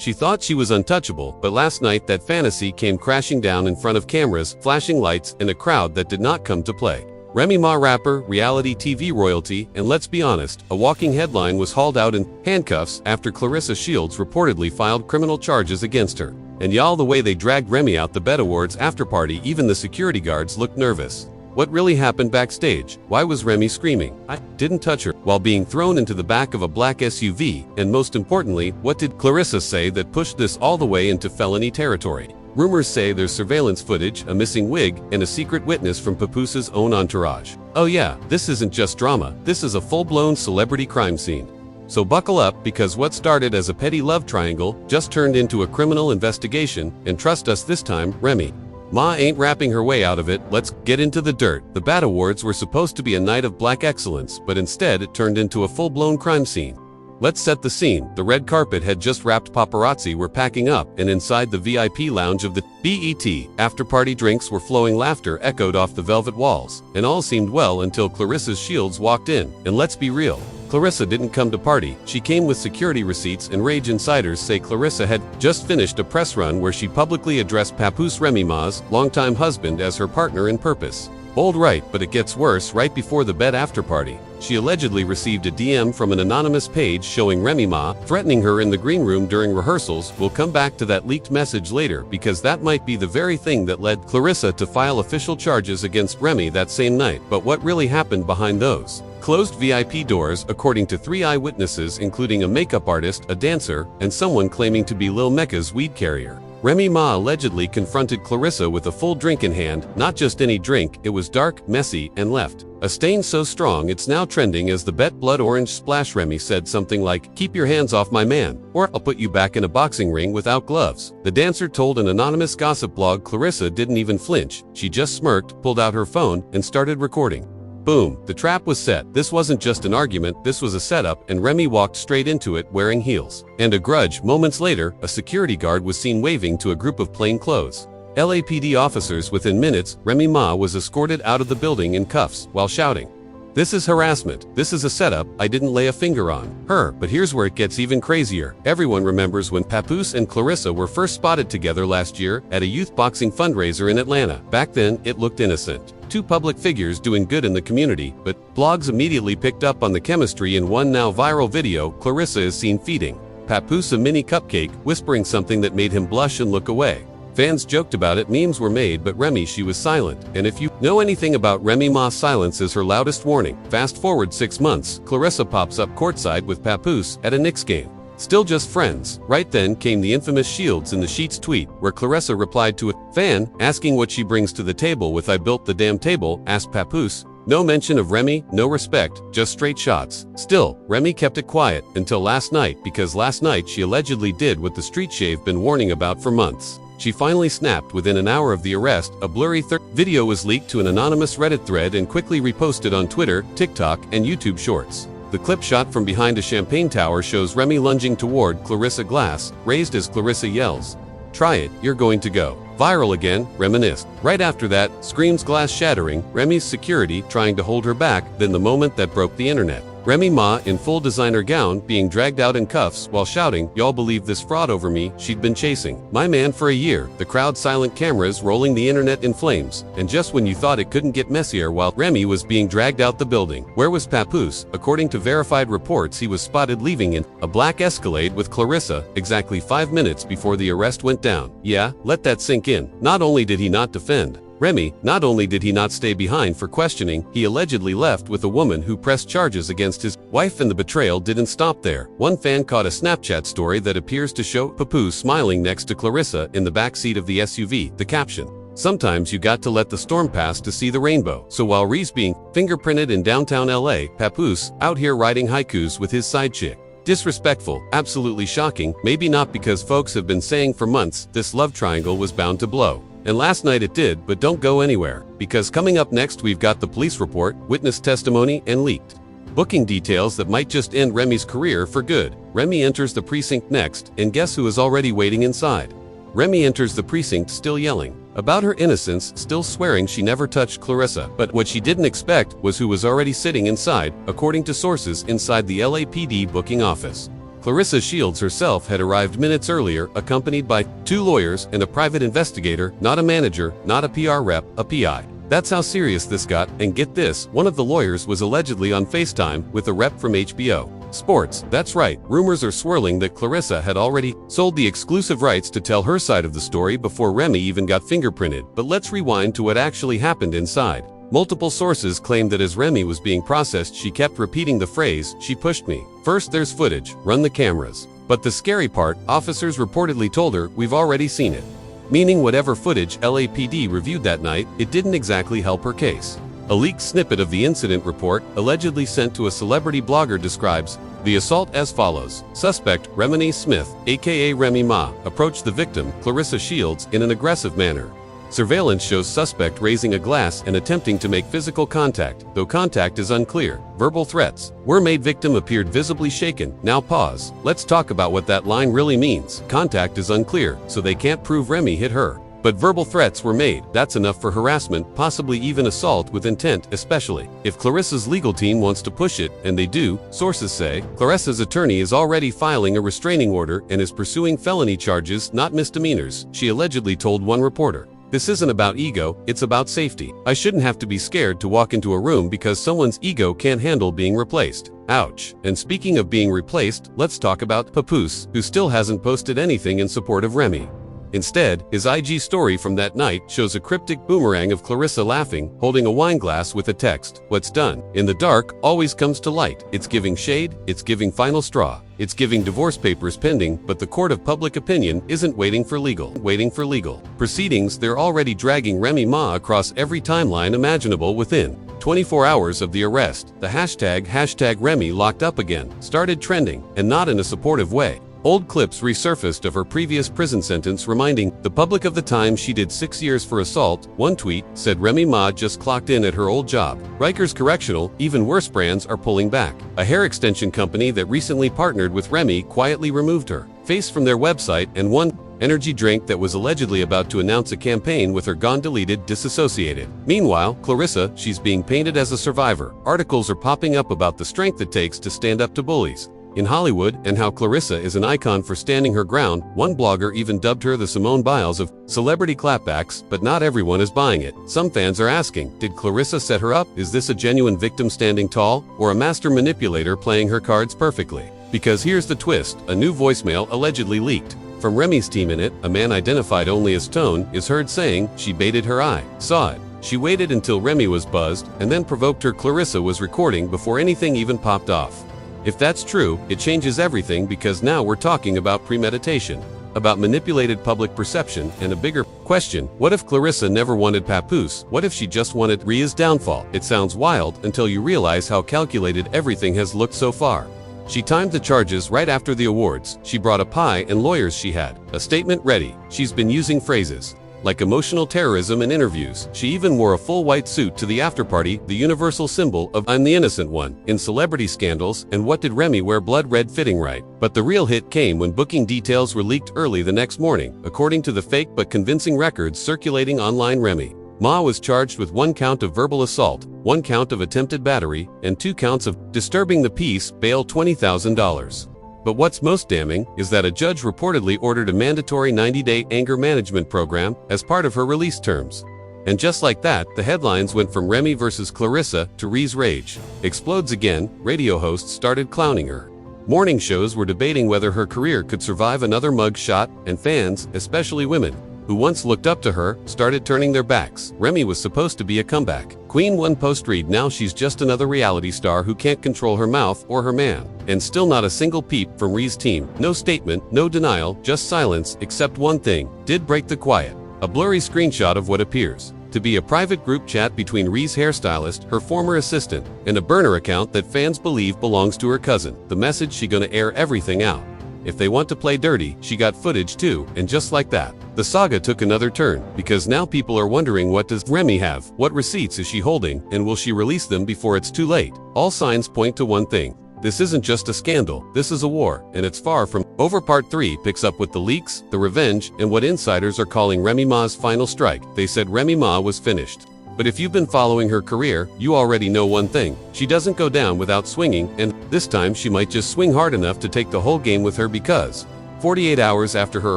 She thought she was untouchable, but last night that fantasy came crashing down in front of cameras, flashing lights, and a crowd that did not come to play. Remy Ma rapper, reality TV royalty, and let's be honest, a walking headline was hauled out in handcuffs after Claressa Shields reportedly filed criminal charges against her. And y'all, the way they dragged Remy out the Bet Awards afterparty, even the security guards looked nervous. What really happened backstage? Why was Remy screaming, "I didn't touch her," while being thrown into the back of a black SUV? And most importantly, what did Claressa say that pushed this all the way into felony territory? Rumors say there's surveillance footage, a missing wig, and a secret witness from Papoos's own entourage. Oh yeah, this isn't just drama, this is a full-blown celebrity crime scene. So buckle up, because what started as a petty love triangle just turned into a criminal investigation, and trust us this time, Remy Ma ain't rapping her way out of it. Let's get into the dirt. The BAT Awards were supposed to be a night of black excellence, but instead it turned into a full-blown crime scene. Let's set the scene. The red carpet had just wrapped, paparazzi were packing up, and inside the VIP lounge of the BET, after-party drinks were flowing, laughter echoed off the velvet walls, and all seemed well until Claressa Shields walked in. And let's be real, Claressa didn't come to party, she came with security receipts, and Rage insiders say Claressa had just finished a press run where she publicly addressed Papoose, Remy Ma's longtime husband, as her partner in purpose. Bold, right? But it gets worse. Right before the Bet afterparty, she allegedly received a DM from an anonymous page showing Remy Ma threatening her in the green room during rehearsals. We'll come back to that leaked message later, because that might be the very thing that led Claressa to file official charges against Remy that same night. But what really happened behind those closed VIP doors? According to 3 eyewitnesses, including a makeup artist, a dancer, and someone claiming to be Lil Mecca's weed carrier, Remy Ma allegedly confronted Claressa with a full drink in hand. Not just any drink, it was dark, messy, and left a stain so strong it's now trending as the Bet Blood Orange Splash. Remy said something like, "Keep your hands off my man, or I'll put you back in a boxing ring without gloves." The dancer told an anonymous gossip blog Claressa didn't even flinch. She just smirked, pulled out her phone, and started recording. Boom, the trap was set. This wasn't just an argument, this was a setup, and Remy walked straight into it wearing heels and a grudge. Moments later, a security guard was seen waving to a group of plainclothes LAPD officers. Within minutes, Remy Ma was escorted out of the building in cuffs while shouting, "This is harassment. This is a setup. I didn't lay a finger on her." But here's where it gets even crazier. Everyone remembers when Papoose and Claressa were first spotted together last year at a youth boxing fundraiser in Atlanta. Back then, it looked innocent. 2 public figures doing good in the community, but blogs immediately picked up on the chemistry. In one now viral video, Claressa is seen feeding Papoose a mini cupcake, whispering something that made him blush and look away. Fans joked about it, memes were made, but Remy, she was silent. And if you know anything about Remy Ma, silence is her loudest warning. Fast forward 6 months, Claressa pops up courtside with Papoose at a Knicks game. Still just friends. Right then came the infamous Shields in the Sheets tweet, where Claressa replied to a fan asking what she brings to the table with "I built the damn table," asked Papoose. No mention of Remy, no respect, just straight shots. Still, Remy kept it quiet until last night, because last night she allegedly did what the street shave been warning about for months. She finally snapped within an hour of the arrest. A blurry video was leaked to an anonymous Reddit thread and quickly reposted on Twitter, TikTok, and YouTube Shorts. The clip, shot from behind a champagne tower, shows Remy lunging toward Claressa, glass raised as Claressa yells, "Try it, you're going to go viral again," reminisced. Right after that, screams, glass shattering, Remy's security trying to hold her back. Then the moment that broke the internet. Remy Ma in full designer gown being dragged out in cuffs while shouting, "Y'all believe this fraud over me? She'd been chasing my man for a year." The crowd silent, cameras rolling, the internet in flames. And just when you thought it couldn't get messier, while Remy was being dragged out the building, where was Papoose? According to verified reports, he was spotted leaving in a black Escalade with Claressa exactly 5 minutes before the arrest went down. Yeah, let that sink in. Not only did he not defend Remy, not only did he not stay behind for questioning, he allegedly left with a woman who pressed charges against his wife. And the betrayal didn't stop there. One fan caught a Snapchat story that appears to show Papoose smiling next to Claressa in the backseat of the SUV. The caption, "Sometimes you got to let the storm pass to see the rainbow." So while Reese being fingerprinted in downtown LA, Papoose out here writing haikus with his side chick. Disrespectful, absolutely shocking. Maybe not, because folks have been saying for months this love triangle was bound to blow. And last night it did. But don't go anywhere, because coming up next we've got the police report, witness testimony, and leaked booking details that might just end Remy's career for good. Remy enters the precinct next, and guess who is already waiting inside? Remy enters the precinct still yelling about her innocence, still swearing she never touched Claressa. But what she didn't expect was who was already sitting inside, according to sources inside the LAPD booking office. Claressa Shields herself had arrived minutes earlier, accompanied by 2 lawyers and a private investigator, not a manager, not a PR rep, a PI. That's how serious this got, and get this, one of the lawyers was allegedly on FaceTime with a rep from HBO Sports. That's right, rumors are swirling that Claressa had already sold the exclusive rights to tell her side of the story before Remy even got fingerprinted. But let's rewind to what actually happened inside. Multiple sources claim that as Remy was being processed, she kept repeating the phrase, "She pushed me." First there's footage, run the cameras. But the scary part, officers reportedly told her, "We've already seen it." Meaning whatever footage LAPD reviewed that night, it didn't exactly help her case. A leaked snippet of the incident report, allegedly sent to a celebrity blogger, describes the assault as follows. Suspect, Remy Smith, aka Remy Ma, approached the victim, Claressa Shields, in an aggressive manner. Surveillance shows suspect raising a glass and attempting to make physical contact, though contact is unclear. Verbal threats were made. Victim appeared visibly shaken. Now pause. Let's talk about what that line really means. Contact is unclear, so they can't prove Remy hit her. But verbal threats were made. That's enough for harassment, possibly even assault with intent, especially if Claressa's legal team wants to push it, and they do. Sources say Claressa's attorney is already filing a restraining order and is pursuing felony charges, not misdemeanors, she allegedly told one reporter. This isn't about ego, it's about safety. I shouldn't have to be scared to walk into a room because someone's ego can't handle being replaced. Ouch. And speaking of being replaced, let's talk about Papoose, who still hasn't posted anything in support of Remy. Instead, his IG story from that night shows a cryptic boomerang of Claressa laughing, holding a wine glass with a text, "What's done in the dark always comes to light." It's giving shade, it's giving final straw. It's giving divorce papers pending, but the court of public opinion isn't waiting for legal proceedings. They're already dragging Remy Ma across every timeline imaginable. Within 24 hours of the arrest, the hashtag Remy locked up again started trending, and not in a supportive way. Old clips resurfaced of her previous prison sentence, reminding the public of the time she did 6 years for assault. One tweet said Remy Ma just clocked in at her old job. Rikers Correctional, even worse brands are pulling back. A hair extension company that recently partnered with Remy quietly removed her face from their website, and one energy drink that was allegedly about to announce a campaign with her gone deleted, disassociated. Meanwhile, Claressa, she's being painted as a survivor. Articles are popping up about the strength it takes to stand up to bullies in Hollywood, and how Claressa is an icon for standing her ground. One blogger even dubbed her the Simone Biles of celebrity clapbacks, but not everyone is buying it. Some fans are asking, did Claressa set her up? Is this a genuine victim standing tall, or a master manipulator playing her cards perfectly? Because here's the twist, a new voicemail allegedly leaked from Remy's team. In it, a man identified only as Tone is heard saying, "She baited her, I saw it. She waited until Remy was buzzed, and then provoked her." Claressa was recording before anything even popped off. If that's true, it changes everything, because now we're talking about premeditation, about manipulated public perception, and a bigger question. What if Claressa never wanted Papoose? What if she just wanted Rhea's downfall? It sounds wild until you realize how calculated everything has looked so far. She timed the charges right after the awards. She brought a pie and lawyers. She had a statement ready. She's been using phrases like emotional terrorism in interviews. She even wore a full white suit to the afterparty, the universal symbol of "I'm the innocent one" in celebrity scandals. And what did Remy wear? Blood red, fitting right. But the real hit came when booking details were leaked early the next morning. According to the fake but convincing records circulating online, Remy Ma was charged with 1 count of verbal assault, 1 count of attempted battery, and 2 counts of disturbing the peace, bail $20,000. But what's most damning is that a judge reportedly ordered a mandatory 90-day anger management program as part of her release terms. And just like that, the headlines went from Remy versus Claressa to Rhea's rage explodes again. Radio hosts started clowning her. Morning shows were debating whether her career could survive another mug shot, and fans, especially women who once looked up to her, started turning their backs. Remy was supposed to be a comeback queen. One post read, "Now she's just another reality star who can't control her mouth or her man." And still not a single peep from Rhea's team. No statement, no denial, just silence, except one thing did break the quiet. A blurry screenshot of what appears to be a private group chat between Rhea's hairstylist, her former assistant, and a burner account that fans believe belongs to her cousin. The message: she gonna air everything out. If they want to play dirty, she got footage too. And just like that, the saga took another turn, because now people are wondering, what does Remy have? What receipts is she holding? And will she release them before it's too late? All signs point to one thing. This isn't just a scandal, this is a war, and it's far from over. Part 3 picks up with the leaks, the revenge, and what insiders are calling Remy Ma's final strike. They said Remy Ma was finished, But if you've been following her career, you already know one thing. She doesn't go down without swinging, and this time she might just swing hard enough to take the whole game with her because 48 hours after her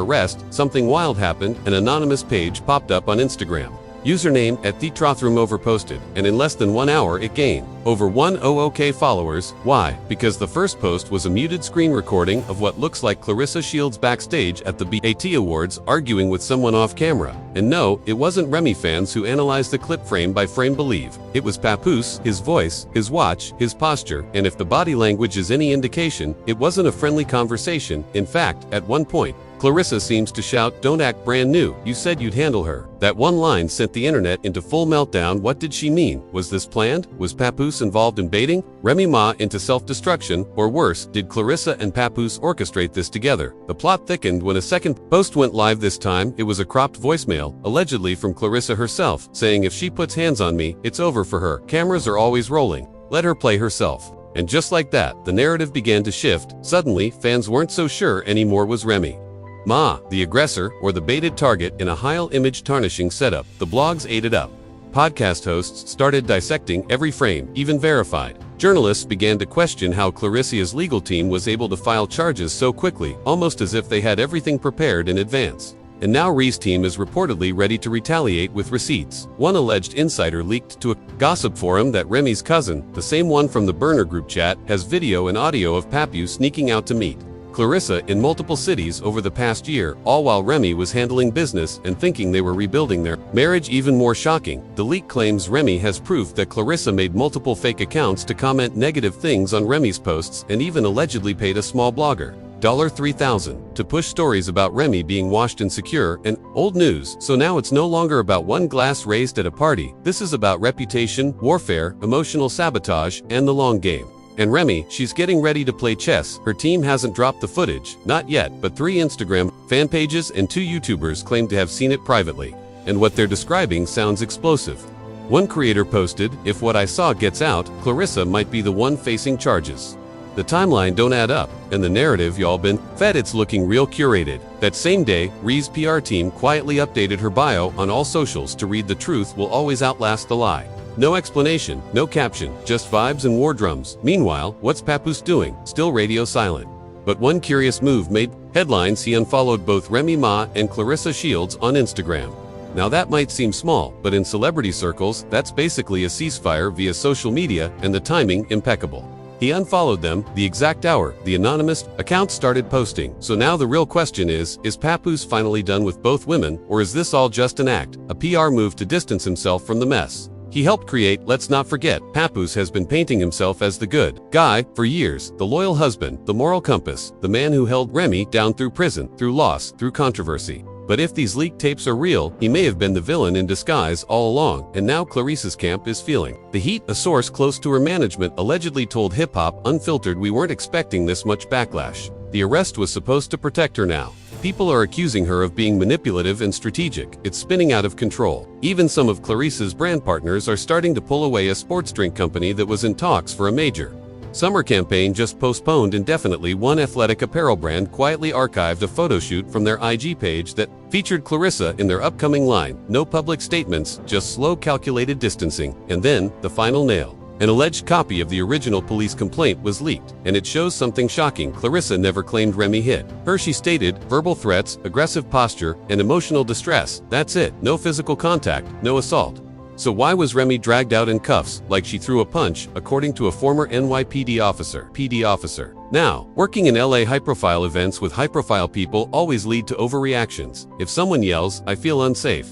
arrest, something wild happened. An anonymous page popped up on Instagram. Username @TheTrothroom posted, and in less than 1 hour it gained over 100K followers. Why? Because the first post was a muted screen recording of what looks like Claressa Shields backstage at the BET Awards arguing with someone off camera. And no, it wasn't Remy fans who analyzed the clip frame by frame believe. It was Papoose, his voice, his watch, his posture, and if the body language is any indication, it wasn't a friendly conversation. In fact, at one point, Claressa seems to shout, "Don't act brand new, you said you'd handle her." That one line sent the internet into full meltdown. What did she mean? Was this planned? Was Papoose involved in baiting Remy Ma into self-destruction? Or worse, did Claressa and Papoose orchestrate this together? The plot thickened when a second post went live. This time, it was a cropped voicemail, allegedly from Claressa herself, saying if she puts hands on me, it's over for her. Cameras are always rolling. Let her play herself. And just like that, the narrative began to shift. Suddenly, fans weren't so sure anymore was Remy Ma the aggressor or the baited target in a high image tarnishing setup. The blogs ate it up. Podcast hosts started dissecting every frame, even verified. Journalists began to question how Claressa's legal team was able to file charges so quickly, almost as if they had everything prepared in advance. And now Ree's team is reportedly ready to retaliate with receipts. One alleged insider leaked to a gossip forum that Remy's cousin, the same one from the burner group chat, has video and audio of Papu sneaking out to meet Claressa in multiple cities over the past year, all while Remy was handling business and thinking they were rebuilding their marriage. Even more shocking, the leak claims Remy has proof that Claressa made multiple fake accounts to comment negative things on Remy's posts and even allegedly paid a small blogger $3,000 to push stories about Remy being washed insecure and old news. So now it's no longer about one glass raised at a party. This is about reputation, warfare, emotional sabotage, and the long game. And Remy, she's getting ready to play chess. Her team hasn't dropped the footage, not yet, but 3 Instagram fan pages and 2 YouTubers claim to have seen it privately. And what they're describing sounds explosive. One creator posted, "If what I saw gets out, Claressa might be the one facing charges." The timeline don't add up, and the narrative y'all been fed. It's looking real curated. That same day, Ree's PR team quietly updated her bio on all socials to read "The truth will always outlast the lie." No explanation, no caption, just vibes and war drums. Meanwhile, what's Papoose doing? Still radio silent. But one curious move made headlines. He unfollowed both Remy Ma and Claressa Shields on Instagram. Now that might seem small, but in celebrity circles, that's basically a ceasefire via social media, and the timing impeccable. He unfollowed them the exact hour the anonymous account started posting. So now the real question is Papoose finally done with both women, or is this all just an act, a PR move to distance himself from the mess he helped create? Let's not forget, Papoose has been painting himself as the good guy for years, the loyal husband, the moral compass, the man who held Remy down through prison, through loss, through controversy. But if these leaked tapes are real, he may have been the villain in disguise all along, and now Claressa's camp is feeling the heat. A source close to her management allegedly told Hip Hop Unfiltered, "We weren't expecting this much backlash. The arrest was supposed to protect her now. People are accusing her of being manipulative and strategic. It's spinning out of control." Even some of Claressa's brand partners are starting to pull away. A sports drink company that was in talks for a major summer campaign just postponed indefinitely. One athletic apparel brand quietly archived a photo shoot from their IG page that featured Claressa in their upcoming line. No public statements, just slow calculated distancing. And then, the final nail. An alleged copy of the original police complaint was leaked, and it shows something shocking. Claressa never claimed Remy hit her. She stated, "Verbal threats, aggressive posture, and emotional distress. That's it. No physical contact, no assault." So why was Remy dragged out in cuffs like she threw a punch, according to a former NYPD officer? Now, working in LA, high-profile events with high-profile people always lead to overreactions. If someone yells, "I feel unsafe,"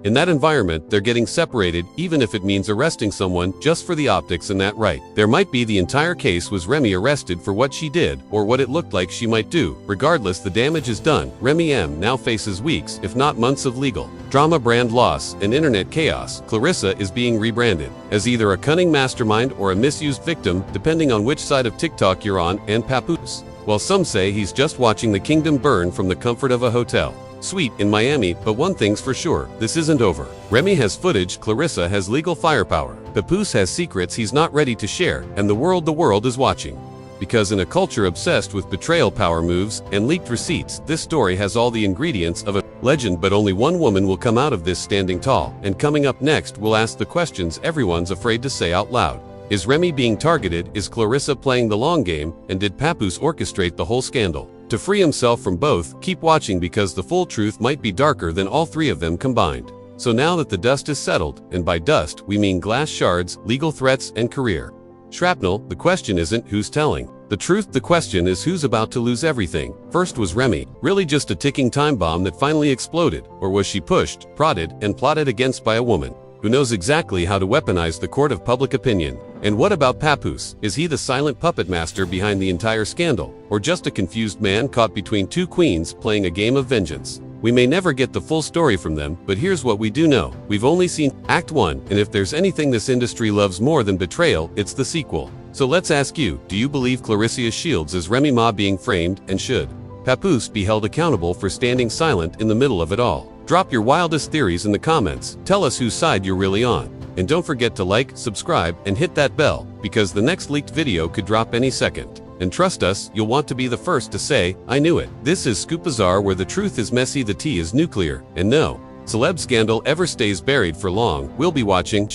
in that environment, they're getting separated, even if it means arresting someone just for the optics. And that right there might be the entire case. Was Remy arrested for what she did, or what it looked like she might do? Regardless, the damage is done. Remy M now faces weeks, if not months of legal drama, brand loss, and internet chaos. Claressa is being rebranded as either a cunning mastermind or a misused victim, depending on which side of TikTok you're on. And Papoose, well, some say he's just watching the kingdom burn from the comfort of a hotel suite in Miami. But one thing's for sure, this isn't over. Remy has footage, Claressa has legal firepower, Papoose has secrets he's not ready to share, and the world is watching. Because in a culture obsessed with betrayal, power moves, and leaked receipts, this story has all the ingredients of a legend, but only one woman will come out of this standing tall. And coming up next, we'll ask the questions everyone's afraid to say out loud. Is Remy being targeted? Is Claressa playing the long game? And did Papoose orchestrate the whole scandal? To free himself from both, keep watching because the full truth might be darker than all three of them combined. So now that the dust is settled, and by dust we mean glass shards, legal threats, and career shrapnel, the question isn't who's telling the truth, the question is who's about to lose everything. First, was Remy really just a ticking time bomb that finally exploded, or was she pushed, prodded, and plotted against by a woman who knows exactly how to weaponize the court of public opinion? And what about Papoose? Is he the silent puppet master behind the entire scandal, or just a confused man caught between two queens playing a game of vengeance? We may never get the full story from them, but here's what we do know. We've only seen Act 1, and if there's anything this industry loves more than betrayal, it's the sequel. So let's ask you, do you believe Claressa Shields is Remy Ma being framed, and should Papoose be held accountable for standing silent in the middle of it all? Drop your wildest theories in the comments, tell us whose side you're really on. And don't forget to like, subscribe, and hit that bell, because the next leaked video could drop any second. And trust us, you'll want to be the first to say, I knew it. This is Scoop Bazaar, where the truth is messy, the tea is nuclear, and no celeb scandal ever stays buried for long. We'll be watching.